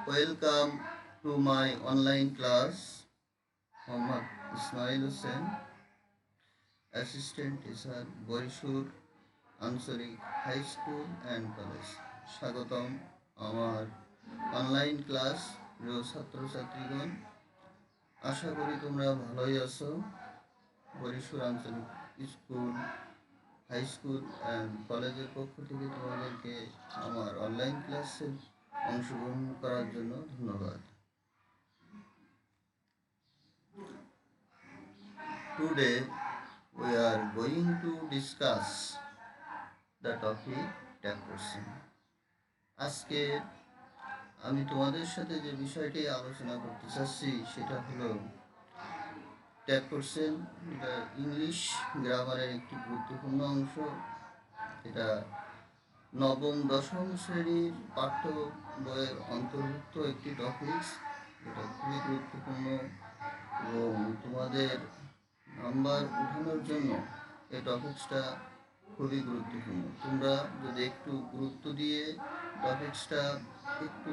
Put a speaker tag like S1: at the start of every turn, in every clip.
S1: Welcome to my online class. Mohammad Ismail Hussain, Assistant Teacher, Borishur আঞ্চলিক high school and college. স্বাগতম আমার online class প্রিয় ছাত্রছাত্রীগণ। আশা করি তোমরা ভালোই আছো। বরিশাল আঞ্চলিক স্কুল হাই স্কুল অ্যান্ড কলেজের পক্ষ থেকে তোমাদেরকে আমার অনলাইন ক্লাসে অংশগ্রহণ করার জন্য ধন্যবাদ। Today we are going to discuss the topic tag question. আজকে আমি তোমাদের সাথে যে বিষয়টি আলোচনা করতে চাচ্ছি সেটা হলো ট্যাগ কোশ্চেন। এটা ইংলিশ গ্রামারের একটি গুরুত্বপূর্ণ অংশ। এটা নবম দশম শ্রেণীর পাঠ্য বইয়ের অন্তর্ভুক্ত একটি টপিকস। এটা খুবই গুরুত্বপূর্ণ এবং তোমাদের নাম্বার উঠানোর জন্য এই টপিক্সটা খুবই গুরুত্বপূর্ণ। তোমরা যদি একটু গুরুত্ব দিয়ে টপিক্সটা একটু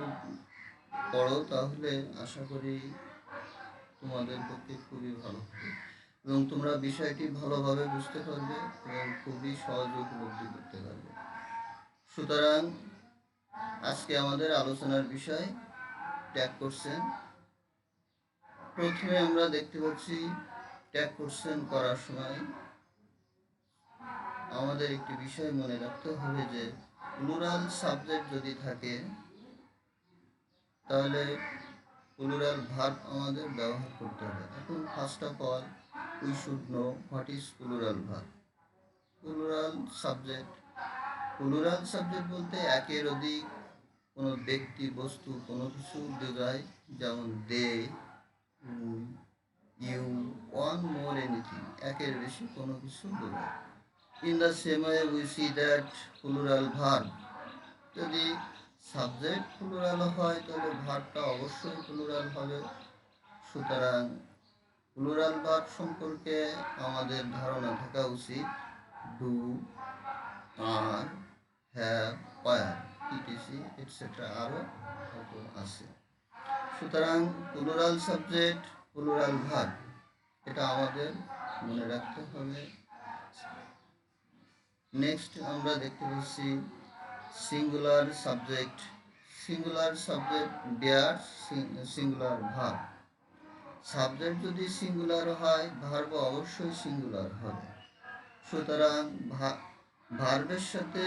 S1: পড়ো তাহলে আশা করি তোমাদের পক্ষে খুবই ভালো হবে এবং তোমরা বিষয়টি ভালোভাবে বুঝতে পারবে এবং খুবই সহজে উপলব্ধি করতে পারবে। সুতরাং আজকে আমাদের আলোচনার বিষয় ট্যাগ কোশ্চেন। প্রথমে আমরা দেখতে পাচ্ছি ট্যাগ কোশ্চেন করার সময় আমাদের একটি বিষয় মনে রাখতে হবে যে প্লুরাল সাবজেক্ট যদি থাকে তাহলে প্লুরাল ভার্ব আমাদের ব্যবহার করতে হবে। এখন first of all we should know what is plural verb. Plural subject বলতে একের অধিক কোনো ব্যক্তি বস্তু কোনো কিছু বোঝায়, যেমন দে, ইউ, ওয়ান মোর এনিথিং, একের বেশি কোনো কিছু বোঝায়। In the same way we see that plural verb, যদি সাবজেক্ট প্লুরাল হয় তাহলে ভার্বটা অবশ্যই প্লুরাল হবে। সুতরাং প্লুরাল ভার্ব সম্পর্কে আমাদের ধারণা থাকা উচিত do, are, have, were, ETC etcetera আরও কত আছে। সুতরাং প্লুরাল সাবজেক্ট প্লুরাল ভার্ব এটা আমাদের মনে রাখতে হবে। নেক্সট আমরা দেখতে পাচ্ছি সিঙ্গুলার সাবজেক্ট বিয়ার সিঙ্গুলার ভার্ব। সাবজেক্ট যদি সিঙ্গুলার হয় ভার্ব অবশ্যই সিঙ্গুলার হবে। সুতরাং ভার্বের সাথে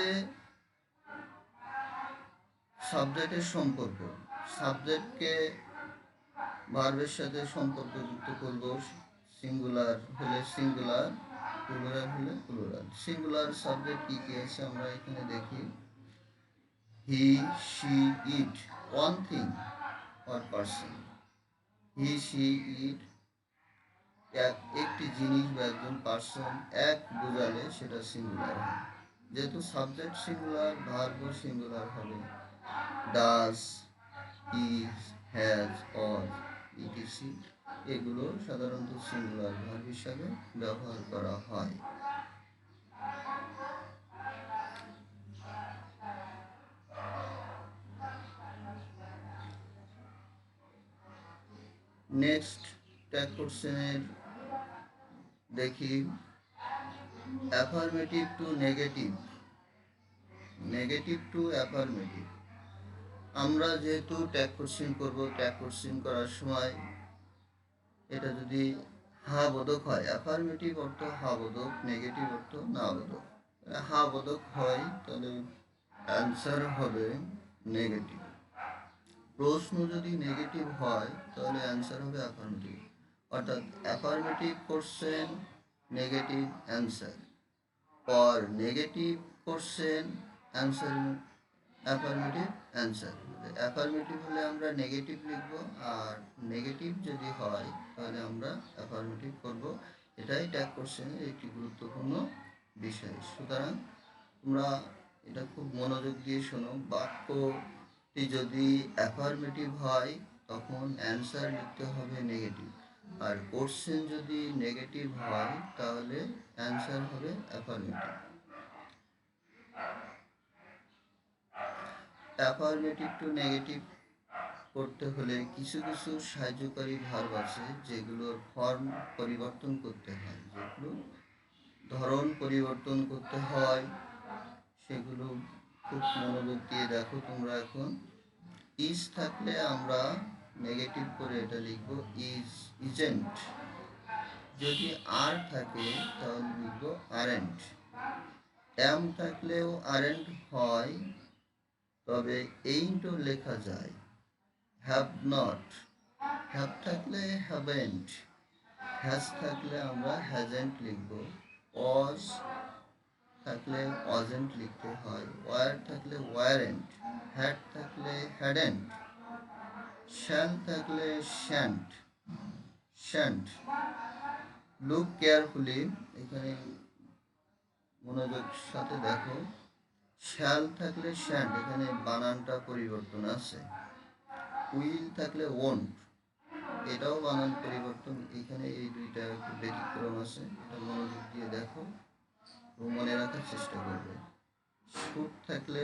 S1: সাবজেক্টের সম্পর্ক, সাবজেক্টকে ভার্বের সাথে সম্পর্কযুক্ত করব। সিঙ্গুলার হলে সিঙ্গুলার, প্লুরাল হলে প্লুরাল। সিঙ্গুলার সাবজেক্ট কী কী আছে আমরা এখানে দেখি। He, she, it, one thing or person. He, she, it একটি জিনিস বা একজন পার্সন, এক বোঝালে সেটা সিঙ্গুলার হয়। যেহেতু সাবজেক্ট সিঙ্গুলার ভার্বও সিঙ্গুলার হবে। Does, is, has, or, etc এগুলো সাধারণত সিঙ্গুলার ভার্ব হিসাবে ব্যবহার করা হয়। নেক্সট ট্যাগ কোশ্চেনের দেখি affirmative two negative, negative two affirmative. আমরা যেহেতু ট্যাগ কোশ্চেন করব, ট্যাগ কোশ্চেন করার সময় এটা যদি হা বোধক হয়, অ্যাফার্মেটিভ অর্থ হা বোধক, নেগেটিভ অর্থ না বোধক। হা বোধক হয় তাহলে অ্যান্সার হবে নেগেটিভ। প্রশ্ন যদি নেগেটিভ হয় তাহলে অ্যান্সার হবে অ্যাফার্মেটিভ। অর্থাৎ affirmative question negative answer, or negative question answer affirmative answer। Affirmative হলে আমরা নেগেটিভ লিখব, আর নেগেটিভ যদি হয় তাহলে আমরা অ্যাফার্মেটিভ করব। এটাই ট্যাগ কোশ্চেনের একটি গুরুত্বপূর্ণ বিষয়। সুতরাং তোমরা এটা খুব মনোযোগ দিয়ে শোনো। বাক্যটি যদি অ্যাফার্মেটিভ হয় তখন অ্যান্সার লিখতে হবে নেগেটিভ, আর কোশ্চেন যদি নেগেটিভ হয় তাহলে অ্যান্সার হবে অ্যাফার্মেটিভ। অ্যাফার্মেটিভ টু নেগেটিভ করতে হলে কিছু কিছু সাহায্যকারী ভার্ব আছে যেগুলোর ফর্ম পরিবর্তন করতে হয়, যেগুলো ধরন পরিবর্তন করতে হয়, সেগুলো খুব মনোযোগ দিয়ে দেখো তোমরা। এখন ইজ থাকলে আমরা নেগেটিভ করে এটা লিখব ইজ, ইজেন্ট। যদি আর থাকে তাহলে লিখব আরেন্ট। এম থাকলেও আরেন্ট হয়, তবে এইন্টও লেখা যায়। হ্যাভ নট, হ্যাভ থাকলে হ্যাভেন্ট, হ্যাজ থাকলে আমরা হ্যাজেন্ট লিখব। ওয়াজ থাকলে ওয়াজেন্ট লিখতে হয়। ওয়ার থাকলে ওয়ারেন্ট, হ্যাড থাকলে হ্যাডেন্ট, শ্যাল থাকলে শ্যান্ট, শ্যান্ট। লুক কেয়ারফুলি, এখানে মনোযোগ সাথে দেখো, শ্যাল থাকলে শ্যান্ট, এখানে বানানটা পরিবর্তন আছে। উইল থাকলে ওন্ট, এটাও বানান পরিবর্তন, এখানে এই দুইটা একটু ব্যতিক্রম আছে, এটা মনোযোগ দিয়ে দেখো ও মনে রাখার চেষ্টা করবে। শুড থাকলে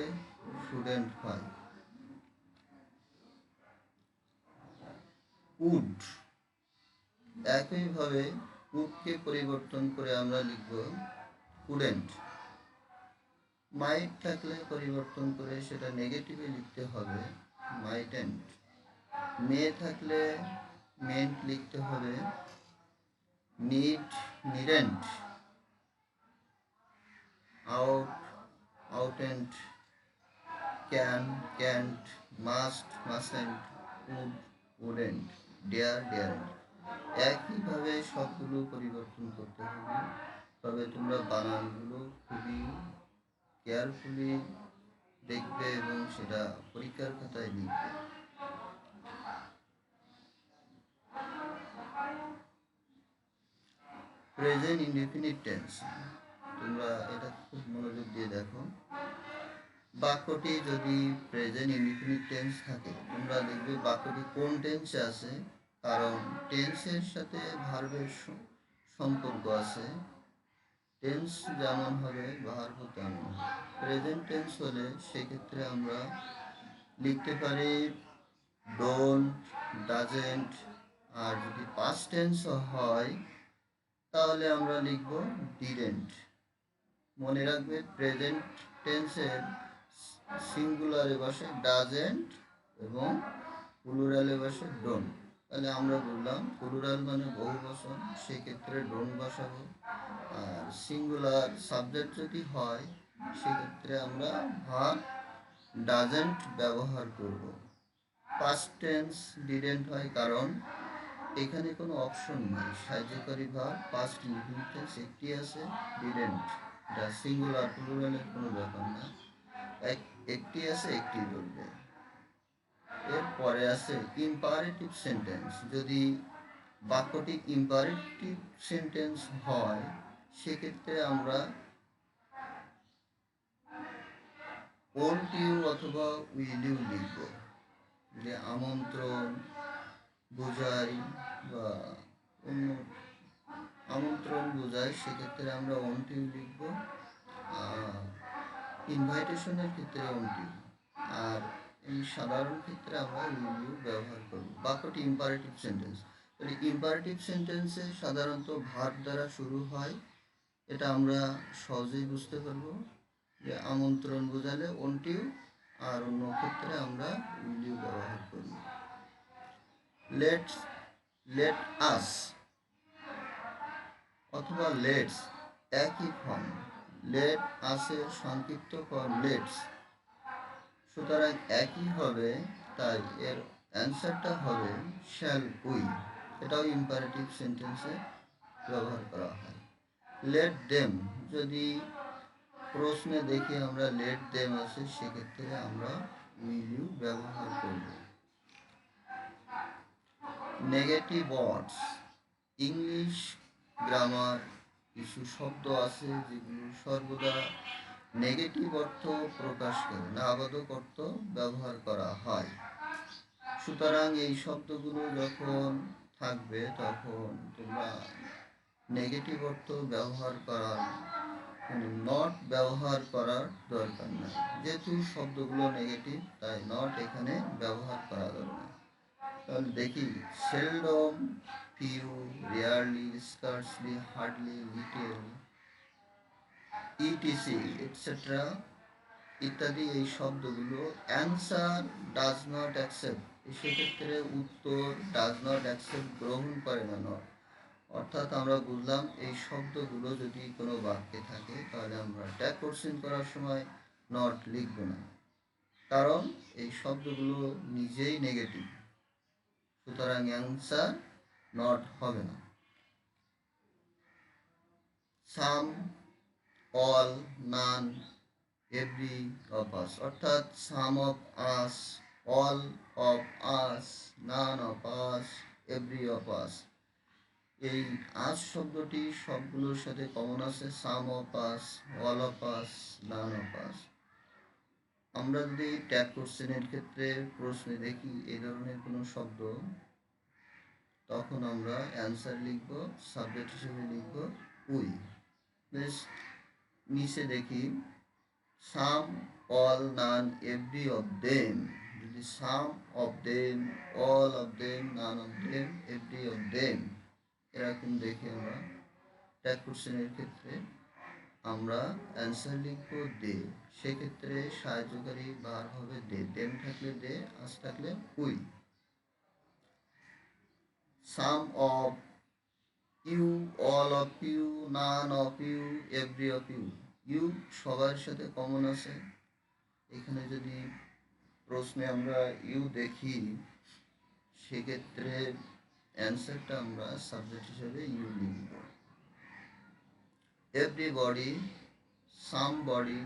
S1: শুডেন্ট হয়। উড, একইভাবে উডকে পরিবর্তন করে আমরা লিখব কুডেন্ট। মাইট থাকলে পরিবর্তন করে সেটা নেগেটিভে লিখতে হবে মাইটেন্ট। মে থাকলে মেন্ট লিখতে হবে need, needn't. Ought, oughtn't. Can, can't. Must, mustn't. Would, wouldn't. Dare, daren't. একইভাবে সবগুলো পরিবর্তন করতে হবে, তবে তোমরা বানানগুলো খুবই কেয়ারফুলি দেখবে এবং সেটা পরীক্ষার খাতায় লিখবে। প্রেজেন্ট ইনডেফিনিট টেন্স, তোমরা এটা খুব মনোযোগ দিয়ে দেখো। বাক্যটি যদি প্রেজেন্ট ইনডেফিনিট টেন্স থাকে, তোমরা দেখবে বাক্যটি কোন টেন্সে আছে, কারণ টেন্সের সাথে ভার্বের সম্পর্ক আছে। টেন্স যেমন হবে ভার্বও তেমন হবে। প্রেজেন্ট টেন্স হলে সেক্ষেত্রে আমরা লিখতে পারি ডোন্ট, ডাজেন্ট। আর যদি পাস্ট টেন্স হয় তাহলে আমরা লিখব ডিডেন্ট। মনে রাখবে প্রেজেন্ট টেন্সের সিঙ্গুলারে বসে ডাজেন্ট এবং প্লুরালে বসে ডোন্ট। তাহলে আমরা বললাম প্লুরাল মানে বহু বচন, সেক্ষেত্রে ডোন্ট বসাবো। আর সিঙ্গুলার সাবজেক্ট যদি হয় সেক্ষেত্রে আমরা ভার্ব ডাজেন্ট ব্যবহার করব। পাস্ট টেন্স ডিডেন্ট হয় কারণ এখানে কোনো অপশন নেই। সাহায্যকারী ভার্ব পাস্ট ইনডিফিনিট টেন্স একটি আছে, ডিডেন্ট। এটা সিঙ্গুলার প্লুরালের কোনো ব্যাপার না, একটি আছে, একটি বলবে। এরপরে আছে ইম্পারেটিভ সেন্টেন্স। যদি বাক্যটি ইম্পারেটিভ সেন্টেন্স হয় সেক্ষেত্রে আমরা ওন্ট ইউ অথবা উইল ইউ লিখব। যে আমন্ত্রণ বোঝায় বা অন্য আমন্ত্রণ বোঝায় সেক্ষেত্রে আমরা ওন্ট ইউ লিখব। ইনভাইটেশনের ক্ষেত্রে ওন্ট ইউ, আর এই সাধারণ ক্ষেত্রে আমরা উইল ইউ ব্যবহার করব। বাক্যটি ইম্পারেটিভ সেন্টেন্স। তাহলে ইম্পারেটিভ সেন্টেন্সে সাধারণত ভার্ব দ্বারা শুরু হয়, এটা আমরা সহজেই বুঝতে পারবো যে আমন্ত্রণ বোঝালে ওন্ট ইউ, আর অন্য ক্ষেত্রে আমরা উইল ইউ ব্যবহার করব। লেটস, লেট আস অথবা লেটস একই ফর্ম। লেট আসের সংক্ষিপ্ত ফর্ম লেটস, সুতরাং একই হবে, তাই এর অ্যান্সারটা হবে শ্যাল উই। এটাও ইম্পারেটিভ সেন্টেন্সে ব্যবহার করা হয়। লেট দেম, যদি প্রশ্নে দেখি আমরা লেট দেম আছে সেক্ষেত্রে আমরা উইল ইউ ব্যবহার করব। নেগেটিভ ওয়ার্ডস, ইংলিশ গ্রামার কিছু শব্দ আছে যেগুলো সর্বদা নেগেটিভ অর্থ প্রকাশ করে, নাবাদক অর্থ ব্যবহার করা হয়। সুতরাং এই শব্দগুলো যখন থাকবে তখন তোমরা নেগেটিভ অর্থ ব্যবহার করার মানে নট ব্যবহার করার দরকার নাই। যেহেতু শব্দগুলো নেগেটিভ তাই নট এখানে ব্যবহার করা দরকার। তাহলে দেখি seldom, few, rarely, scarcely, hardly, little, etc etcetera ইত্যাদি এই শব্দগুলো অ্যান্সার ডাজ নট অ্যাকসেপ্ট, সেক্ষেত্রে উত্তর ডাজ নট অ্যাকসেপ্ট গ্রহণ করে না নট। অর্থাৎ আমরা বুঝলাম এই শব্দগুলো যদি কোনো বাক্যে থাকে তাহলে আমরা ট্যাগ কোশ্চেন করার সময় নট লিখব না, কারণ এই শব্দগুলো নিজেই নেগেটিভ, সুতরাং অ্যান্সার নট হবে না। Some, all, none, every of us, অর্থাৎ some of us, all of us, none of us, every of us, এই আস শব্দটি সবগুলোর সাথে কমন আছে, some of us, all of us, none of us. আমরা যদি ট্যাগ কোশ্চেনের ক্ষেত্রে প্রশ্নে দেখি এই ধরনের কোনো শব্দ, তখন আমরা অ্যান্সার লিখব, সাবজেক্ট হিসেবে লিখব উই। বেশ, নিচে দেখি some, all, none, every of them, যদি some of them, all of them, none of them, every of them এরকম দেখি আমরা ট্যাগ কোশ্চেনের ক্ষেত্রে আমরা অ্যান্সার লিখব দে, সেক্ষেত্রে সাহায্যকারী বার হবে দে, দেম থাকলে দে, আস থাকলে we. Some of you, all of you, none of you, every of you, you সবার সাথে কমন আছে, এখানে যদি প্রশ্নে আমরা ইউ দেখি সেক্ষেত্রে অ্যান্সারটা আমরা সাবজেক্ট হিসেবে ইউ লিখব। এভরিবডি, সামবডি,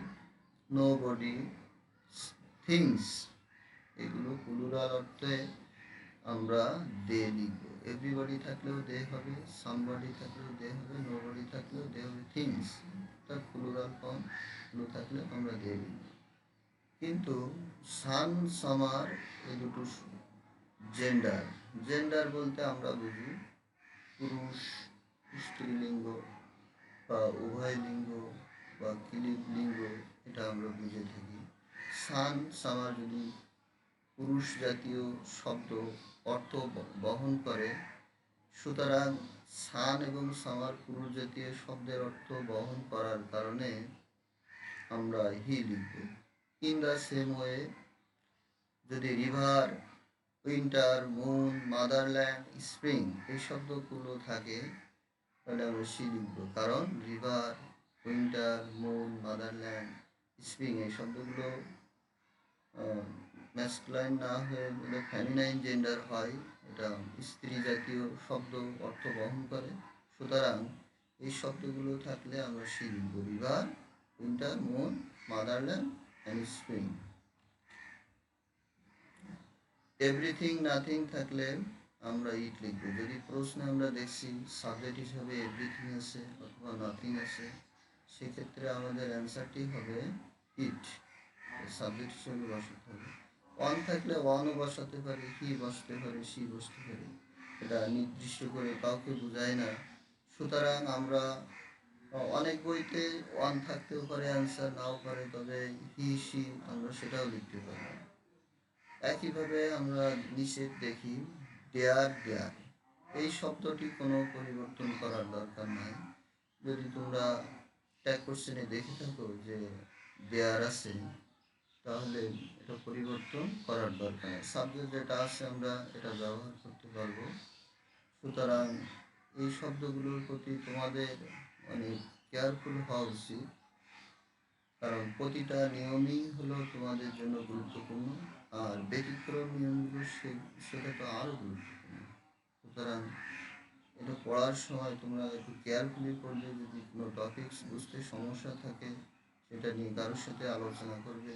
S1: নোবডি, থিংস এগুলো প্লুরাল অর্থে আমরা দে লিখব। এভরিবডি থাকলেও দে হবে, সামবডি থাকলেও দে হবে, নোবডি থাকলেও দে হবে, থিংস তার প্লুরাল ফর্ম থাকলে আমরা দে লিখব। কিন্তু সান, সামার এই দুটো জেন্ডার, জেন্ডার বলতে আমরা বুঝি পুরুষ, স্ত্রীলিঙ্গ বা উভয় লিঙ্গ বা কিলিব লিঙ্গ, এটা আমরা বুঝে থাকি। সান, সামার যদি পুরুষ জাতীয় শব্দ অর্থ বহন করে, সুতরাং সান এবং সামার পুরুষ জাতীয় শব্দের অর্থ বহন করার কারণে আমরা হি লিখব। ইন দ্য সেম ওয়ে যদি river, winter, moon, motherland, spring এই শব্দগুলো থাকে তাহলে আমরা সি লিখব, কারণ river, winter, moon, motherland, spring এই শব্দগুলো ম্যাসকুলাইন না হয়ে যদি ফেমিনাইন জেন্ডার হয়, এটা স্ত্রী জাতীয় শব্দ অর্থ বহন করে, সুতরাং এই শব্দগুলো থাকলে আমরা সি লিখব, river, winter, moon, motherland and spring. Everything, nothing থাকলে আমরা ইট লিখব। যদি প্রশ্নে আমরা দেখছি সাবজেক্ট হিসাবে এভরিথিং আছে অথবা নাথিং আছে, সেক্ষেত্রে আমাদের অ্যান্সারটি হবে ইট, সাবজেক্ট হিসেবে বসাতে হবে। ওয়ান থাকলে ওয়ানও বসাতে পারি, হি বসতে পারে, সি বসতে পারে, এটা নির্দিষ্ট করে কাউকে বোঝায় না। সুতরাং আমরা অনেক বইতে ওয়ান থাকতেও পারে, অ্যান্সার নাও পারে, তবে হি, সি আমরা সেটাও লিখতে পারি। একইভাবে আমরা নিচে দেখি দেয়ার, দেয়ার এই শব্দটি কোনো পরিবর্তন করার দরকার নাই। যদি তোমরা ট্যাগ কোশ্চেনে দেখে থাকো যে দেয়ার আছে, তাহলে এটা পরিবর্তন করার দরকার নেই, সাবজেক্ট যেটা আছে আমরা এটা ব্যবহার করতে পারবো। সুতরাং এই শব্দগুলোর প্রতি তোমাদের অনেক কেয়ারফুল হওয়া উচিত, কারণ প্রতিটা নিয়মই হলো তোমাদের জন্য গুরুত্বপূর্ণ, আর ব্যতিক্রম নিয়মগুলো সেটা তো আরও গুরুত্বপূর্ণ। সুতরাং এটা পড়ার সময় তোমরা একটু কেয়ারফুলি পড়বে, যদি কোনো টপিকস বুঝতে সমস্যা থাকে সেটা নিয়ে কারোর সাথে আলোচনা করবে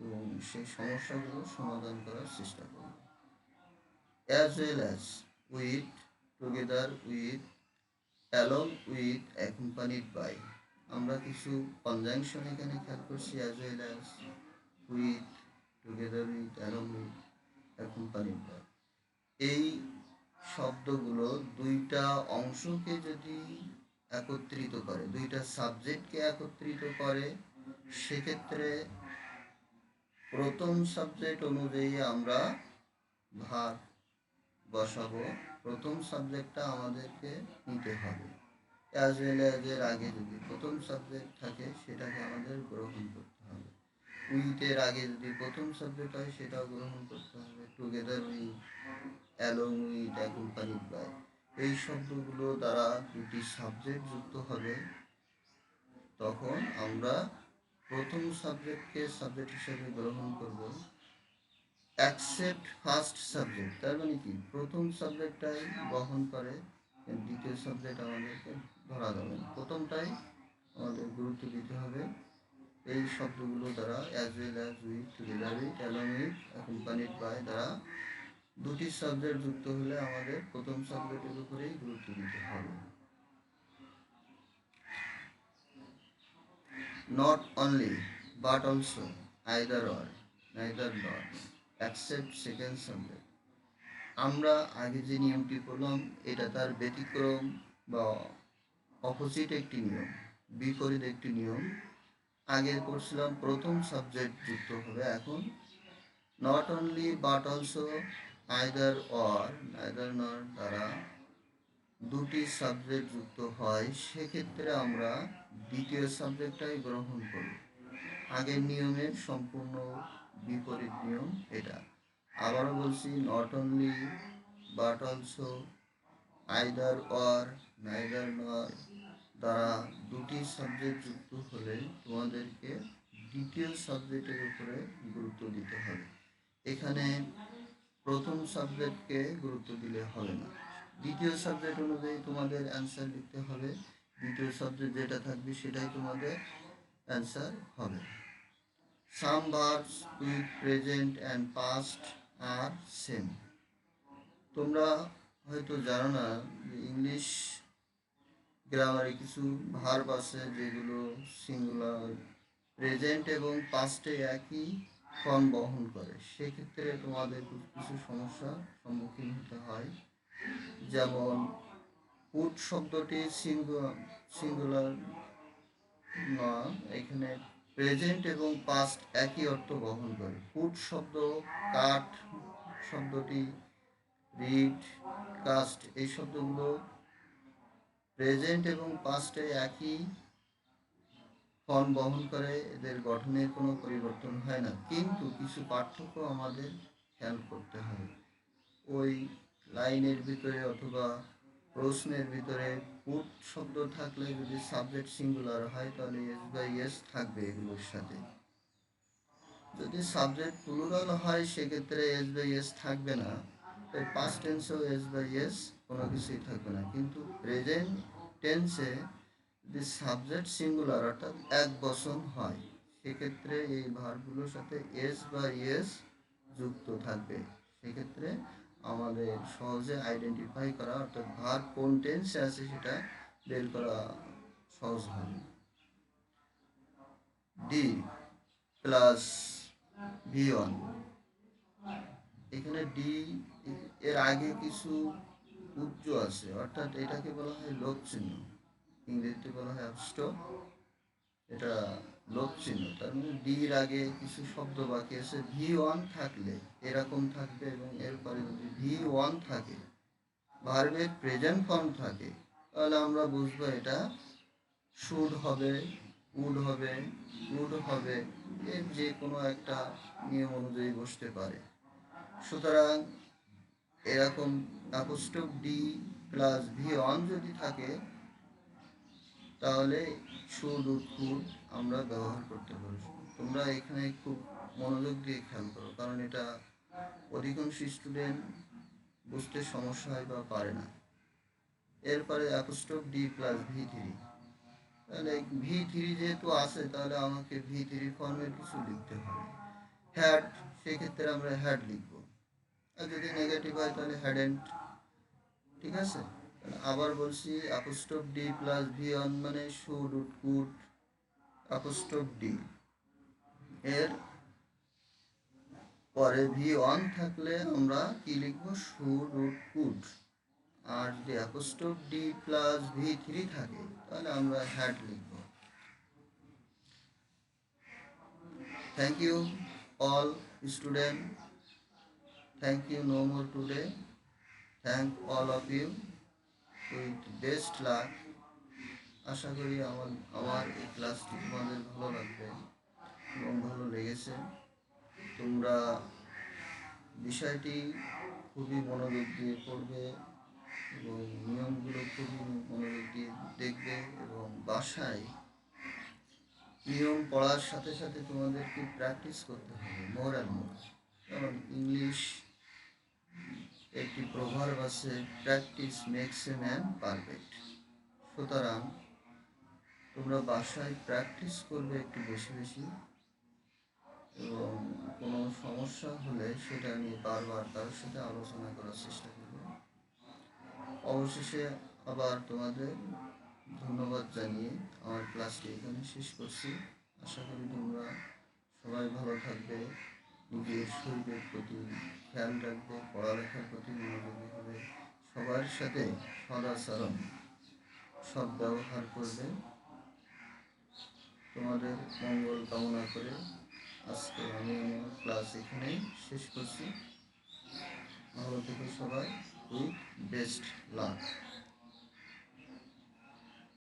S1: এবং সেই সমস্যাগুলো সমাধান করার চেষ্টা করবে। As well as, with, together with, along with, accompanied by, আমরা কিছু কনজাংশন এখানে খেয়াল করছি, as well as, with, together with, along with, accompanied by, এই শব্দগুলো দুইটা অংশকে যদি একত্রিত করে, দুইটা সাবজেক্টকে একত্রিত করে, সেক্ষেত্রে প্রথম সাবজেক্ট অনুযায়ী আমরা ভাগ বসাবো, প্রথম সাবজেক্টটা আমাদেরকে নিতে হবে। অ্যাজ ওয়েল অ্যাজ এর আগে যদি প্রথম সাবজেক্ট থাকে সেটাকে আমাদের গ্রহণ করতে হবে। উইথের আগে যদি প্রথম সাবজেক্ট হয় সেটাও গ্রহণ করতে হবে। Together with, along with, accompanied by, এই শব্দগুলো দ্বারা দুটি সাবজেক্ট যুক্ত হবে, তখন আমরা প্রথম সাবজেক্টকে সাবজেক্ট হিসেবে গ্রহণ করব। অ্যাকসেপ্ট ফার্স্ট সাবজেক্ট, তার মানে কি প্রথম সাবজেক্টটাই বহন করে, দ্বিতীয় সাবজেক্ট আমাদেরকে ধরা যাবে না, প্রথমটাই আমাদের গুরুত্ব দিতে হবে। এই শব্দগুলো দ্বারা as well as with, together with, along with, accompanied by দ্বারা দুটি সাবজেক্ট যুক্ত হলে আমাদের প্রথম সাবজেক্টের উপরেই গুরুত্ব দিতে হবে। Not only but also, either or, neither নর, অ্যাকসেপ্ট সেকেন্ড সাবজেক্ট। আমরা আগে যে নিয়মটি পড়লাম এটা তার ব্যতিক্রম বা অপোজিট একটি নিয়ম, বিপরীত একটি নিয়ম। আগে পড়ছিলাম প্রথম সাবজেক্ট যুক্ত হবে, এখন not only but also, either or, neither নর দ্বারা দুটি সাবজেক্ট যুক্ত হয়, সেক্ষেত্রে আমরা দ্বিতীয় সাবজেক্টটাই গ্রহণ করি। আগের নিয়মের সম্পূর্ণ বিপরীত নিয়ম এটা। আবারও বলছি, not only but also, either or, neither নর দ্বারা দুটি সাবজেক্ট যুক্ত হলে তোমাদেরকে দ্বিতীয় সাবজেক্টের উপরে গুরুত্ব দিতে হবে। এখানে প্রথম সাবজেক্টকে গুরুত্ব দিলে হবে না, দ্বিতীয় সাবজেক্ট অনুযায়ী তোমাদের অ্যান্সার লিখতে হবে। দ্বিতীয় সাবজেক্ট যেটা থাকবে সেটাই তোমাদের অ্যান্সার হবে। Some verbs with present and past আর সেম। তোমরা হয়তো জানো না যে ইংলিশ গ্রামারে কিছু ভার্ব আছে যেগুলো সিঙ্গুলার, প্রেজেন্ট এবং পাস্টে একই ফর্ম বহন করে, সেক্ষেত্রে তোমাদের কিছু সমস্যার সম্মুখীন হতে হয়। যেমন পুট শব্দটি সিঙ্গুলার না, এখানে প্রেজেন্ট এবং পাস্ট একই অর্থ বহন করে। পুট শব্দ, কাট শব্দটি, রিড, কাস্ট, এই শব্দগুলো প্রেজেন্ট এবং পাস্টে একই ফর্ম বহন করে, এদের গঠনের কোনো পরিবর্তন হয় না, কিন্তু কিছু পার্থক্য আমাদের খেয়াল করতে হবে। ওই লাইনের ভিতরে অথবা প্রশ্নের ভিতরে পুট শব্দ থাকলে যদি সাবজেক্ট সিঙ্গুলার হয় তাহলে এস বাই এস থাকবে এগুলোর সাথে। যদি সাবজেক্ট প্লুরাল হয় সেক্ষেত্রে এস বাই এস থাকবে না, তাই পাস্ট টেন্সেও এস বাই এস কোনো কিছুই থাকবে না। কিন্তু প্রেজেন্ট টেন্সে যদি সাবজেক্ট সিঙ্গুলার অর্থাৎ এক বচন হয় সেক্ষেত্রে এই ভার্বগুলোর সাথে এস বা এস যুক্ত থাকবে। সেক্ষেত্রে আমাদের সহজে আইডেন্টিফাই করা অর্থাৎ ভার্ব কোন টেন্সে আছে সেটা বের করা সহজ হবে। ডি প্লাস V1, এখানে ডি এর আগে কিছু উচ্চ আছে, অর্থাৎ এটাকে বলা হয় লোপ চিহ্ন, ইংরেজিতে বলা হয় আপস্টপ, এটা লোপ চিহ্ন। তার মানে ডির আগে কিছু শব্দ বাকি আছে, V1 থাকলে এরকম থাকবে, এবং এরপরে যদি V1 থাকে, ভার্বের প্রেজেন্ট ফর্ম থাকে, তাহলে আমরা বুঝবো এটা শুড হবে, উড হবে, উড হবে, এর যে কোনো একটা নিয়ম অনুযায়ী বসতে পারে। সুতরাং এরকম অ্যাপোস্ট্রোফ ডি প্লাস V1 যদি থাকে তাহলে শুড, উড, কুড আমরা ব্যবহার করতে পারি। তোমরা এখানে খুব মনোযোগ দিয়ে খেয়াল করো, কারণ এটা অধিকাংশ স্টুডেন্ট বুঝতে সমস্যা হয় বা পারে না। এরপরে অ্যাপোস্ট্রোফ ডি প্লাস V3, তাহলে V3 যেহেতু আছে তাহলে আমাকে V3 ফর্মের কিছু লিখতে হবে। হ্যাড, সেক্ষেত্রে আমরা হ্যাড লিখবো, আর যদি নেগেটিভ হয় তাহলে হ্যাডেন্ট। ঠিক আছে, আবার বলছি, অ্যাপোস্ট্রোফ ডি প্লাস V1 মানে should, would, could, apostrophe D এর পরে V1 থাকলে আমরা কি লিখবো, শুড, উড, কুড। আর যদি অ্যাপোস্ট্রোফ ডি প্লাস V3 থাকে তাহলে আমরা হ্যাড লিখব। Thank you all students. Thank you no more today. Thank all of you with best luck. আশা করি আমার এই ক্লাসটি তোমাদের ভালো লাগবে এবং ভালো লেগেছে। তোমরা বিষয়টি খুবই মনোযোগ দিয়ে পড়বে এবং নিয়মগুলো খুবই মনোযোগ দিয়ে দেখবে এবং বাসায় নিয়ম পড়ার সাথে সাথে তোমাদেরকে প্র্যাকটিস করতে হবে মোর অ্যান্ড মোর। যেমন ইংলিশ একটি প্রভার্ব আছে, practice makes a man perfect. সুতরাং তোমরা বাসায় প্র্যাকটিস করবে একটু বেশি বেশি এবং কোনো সমস্যা হলে সেটা নিয়ে বারবার কারোর সাথে আলোচনা করার চেষ্টা করবে। অবশেষে আবার তোমাদের ধন্যবাদ জানিয়ে আমার ক্লাসটি এখানে শেষ করছি। আশা করি তোমরা সবাই ভালো থাকবে, নিজের শরীরের প্রতি খেয়াল রাখবে, পড়ালেখার প্রতি মনোযোগী হবে, সবার সাথে সদাচরণ সদ্ব্যবহার করবে। তোমাদের মঙ্গল কামনা করে আজকে আমি আমার ক্লাস এখানেই শেষ করছি। ভালো থেকো সবাই, উইথ বেস্ট লাক।